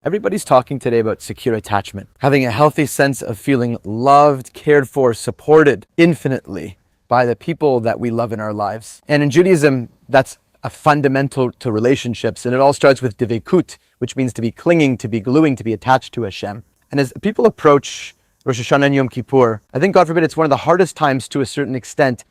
Everybody's talking today about secure attachment, having a healthy sense of feeling loved, cared for, supported infinitely by the people that we love in our lives. And in Judaism, that's a fundamental to relationships. And it all starts with deveikut, which means to be clinging, to be gluing, to be attached to Hashem. And as people approach Rosh Hashanah and Yom Kippur, I think, God forbid, it's one of the hardest times to a certain extent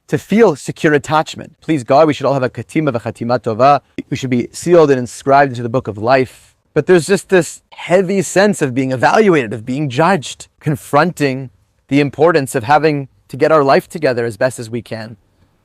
to feel secure attachment. Please God, we should all have a katima v'chatima tova. We should be sealed and inscribed into the book of life. But there's just this heavy sense of being evaluated, of being judged, confronting the importance of having to get our life together as best as we can.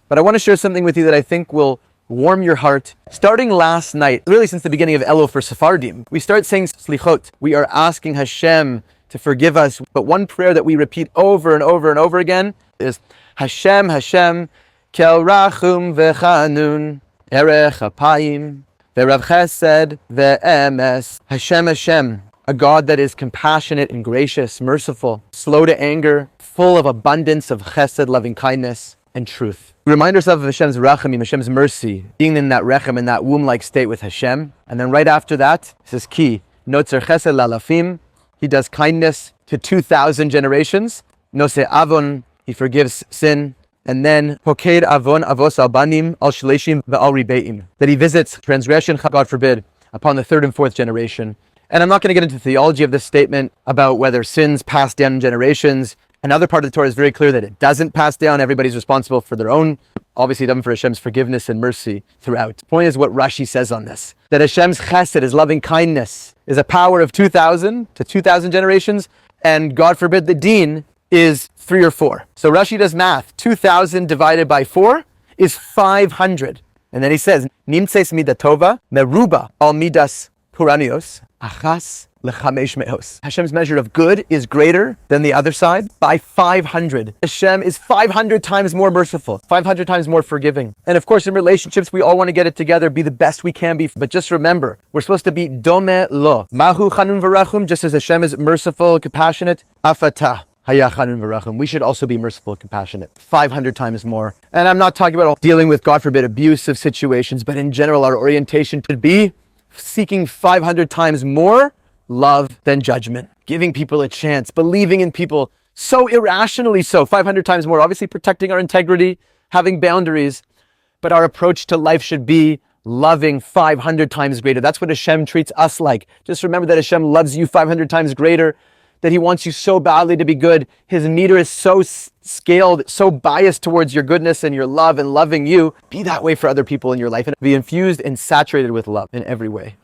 But I want to share something with you that I think will warm your heart. Starting last night, really since the beginning of Elul for Sephardim, we start saying slichot. We are asking Hashem to forgive us. But one prayer that we repeat over and over and over again is Hashem, Hashem, kel rachum v'chanun, erech apayim, ve'rav chesed ve'emes. Hashem, Hashem, a God that is compassionate and gracious, merciful, slow to anger, full of abundance of chesed, loving kindness, and truth. We remind ourselves of Hashem's rachamim, Hashem's mercy, being in that rechem, in that womb-like state with Hashem. And then right after that, this is key, notzer chesed lalafim, He does kindness to 2,000 generations. Noseh avon, He forgives sin. And then, Poked avon avos al banim al shleshim ve'al ribeim, that He visits transgression, God forbid, upon the third and fourth generation. And I'm not going to get into the theology of this statement about whether sins pass down in generations. Another part of the Torah is very clear that it doesn't pass down. Everybody's responsible for their own, obviously done for Hashem's forgiveness and mercy throughout. The point is what Rashi says on this, that Hashem's chesed, His loving kindness, is a power of 2,000 to 2,000 generations, and God forbid the deen is 3 or 4. So Rashi does math. 2,000 divided by 4 is 500. And then he says, Nimtses midatova meruba al midas puranios achas lechamesh me'os. Hashem's measure of good is greater than the other side by 500. Hashem is 500 times more merciful, 500 times more forgiving. And of course, in relationships, we all want to get it together, be the best we can be. But just remember, we're supposed to be dome lo. Mahu chanun v'rachum, just as Hashem is merciful, compassionate, afata. We should also be merciful and compassionate, 500 times more. And I'm not talking about dealing with, God forbid, abusive situations, but in general, our orientation should be seeking 500 times more love than judgment, giving people a chance, believing in people so irrationally so, 500 times more, obviously protecting our integrity, having boundaries, but our approach to life should be loving 500 times greater. That's what Hashem treats us like. Just remember that Hashem loves you 500 times greater, that He wants you so badly to be good. His meter is so scaled, so biased towards your goodness and your love and loving you. Be that way for other people in your life and be infused and saturated with love in every way.